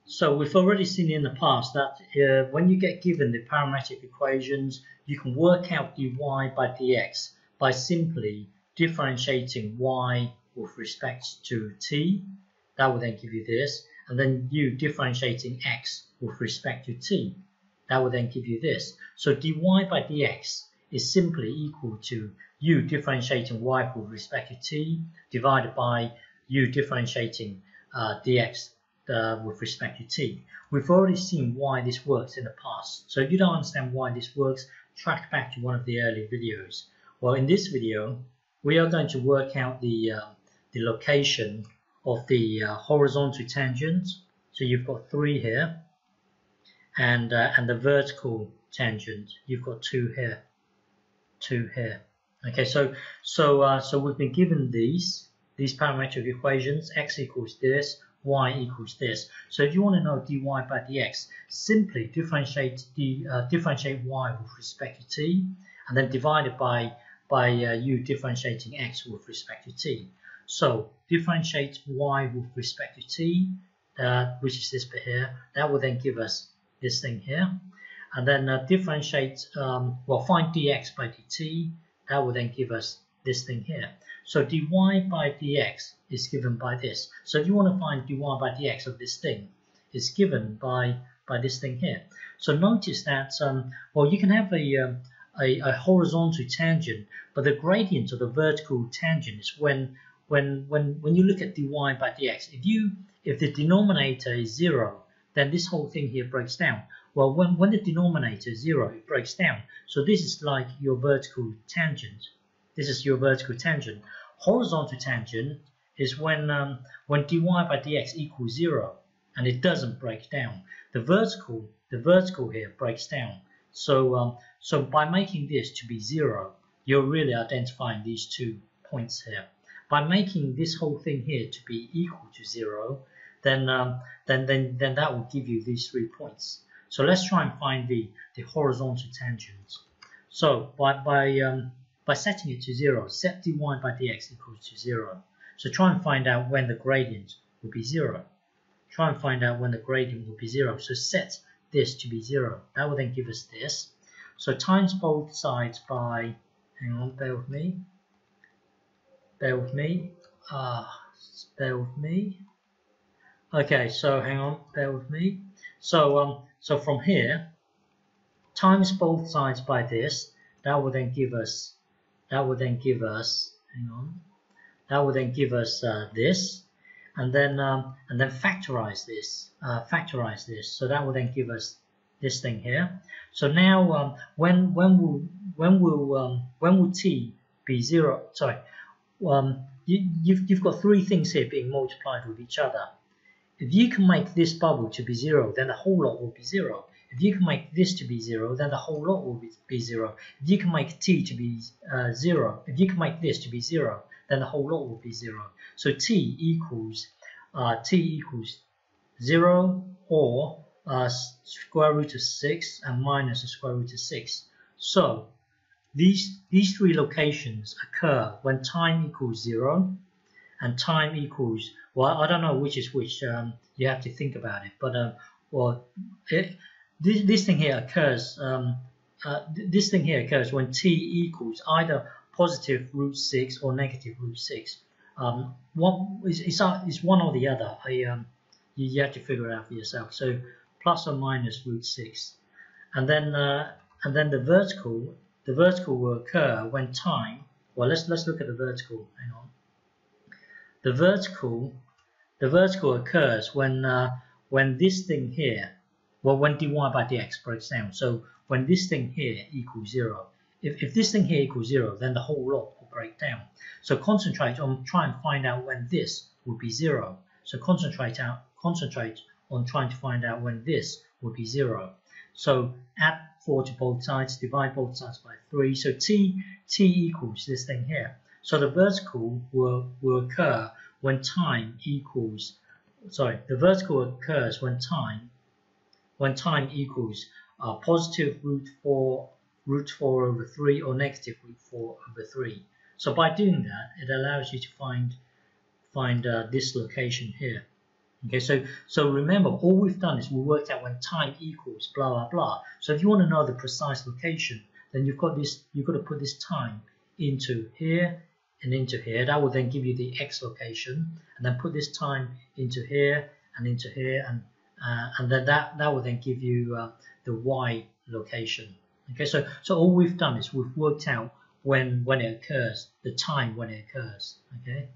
So we've already seen in the past that when you get given the parametric equations, you can work out dy by dx by simply differentiating y with respect to t. That will then give you this. And then you differentiating x with respect to t. That will then give you this. So dy by dx is simply equal to you differentiating y with respect to t divided by you differentiating dx with respect to t. We've already seen why this works in the past. So if you don't understand why this works, track back to one of the early videos. Well, in this video, we are going to work out the location of the horizontal tangent. So you've got 3 here, and the vertical tangent, you've got 2 here, 2 here. Okay, so we've been given these parametric equations. X equals this, y equals this. So if you want to know dy by dx, simply differentiate y with respect to t, and then divide it by you differentiating x with respect to t. So differentiate y with respect to t, which is this bit here. That will then give us this thing here, and then differentiate. Find dx by dt. That will then give us this thing here. So dy by dx is given by this. So if you want to find dy by dx of this thing, it's given by this thing here. So notice that you can have a horizontal tangent, but the gradient of the vertical tangent is when you look at dy by dx. If the denominator is 0, then this whole thing here breaks down. Well, when the denominator is 0, it breaks down. So this is like your vertical tangent. This is your vertical tangent. Horizontal tangent is when dy by dx equals 0, and it doesn't break down. The vertical here breaks down. So by making this to be 0, you're really identifying these 2 points here. By making this whole thing here to be equal to 0, then that will give you these 3 points. So let's try and find the horizontal tangent. So by setting it to 0, set dy by dx equals to 0. So try and find out when the gradient will be 0. Try and find out when the gradient will be 0. So set this to be 0. That will then give us this. So times both sides by, hang on, bear with me. Bear with me. Bear with me. Okay, so hang on, bear with me. So from here, times both sides by this, that will then give us, hang on, that will then give us this, and then factorize this, So that will then give us this thing here. So now, when will t be 0? Sorry, you've got 3 things here being multiplied with each other. If you can make this bubble to be 0, then the whole lot will be 0. If you can make this to be 0, then the whole lot will be 0. If you can make t to be 0, if you can make this to be 0, then the whole lot will be 0. So t equals 0 or square root of 6 and minus the square root of 6. So these 3 locations occur when time equals 0 and time equals, well, I don't know which is which. You have to think about it. But this thing here occurs. This thing here occurs when t equals either positive root 6 or negative root 6. It's one or the other. You have to figure it out for yourself. So plus or minus root 6, and then the vertical will occur when time. Well, let's look at the vertical. Hang on. The vertical occurs when this thing here, when dy by dx breaks down. So when this thing here equals 0. If this thing here equals 0, then the whole lot will break down. So concentrate on trying to find out when this will be 0. So concentrate on trying to find out when this will be 0. So add 4 to both sides, divide both sides by 3. So t equals this thing here. So the vertical will occur when time equals, the vertical occurs when time equals positive root 4 over 3 or negative root 4 over 3. So by doing that, it allows you to find this location here. Okay, so remember, all we've done is we worked out when time equals blah blah blah. So if you want to know the precise location, then you've got to put this time into here and into here. That will then give you the x location, and then put this time into here, and then that will then give you the y location. Okay, so all we've done is we've worked out when it occurs, the time when it occurs. Okay.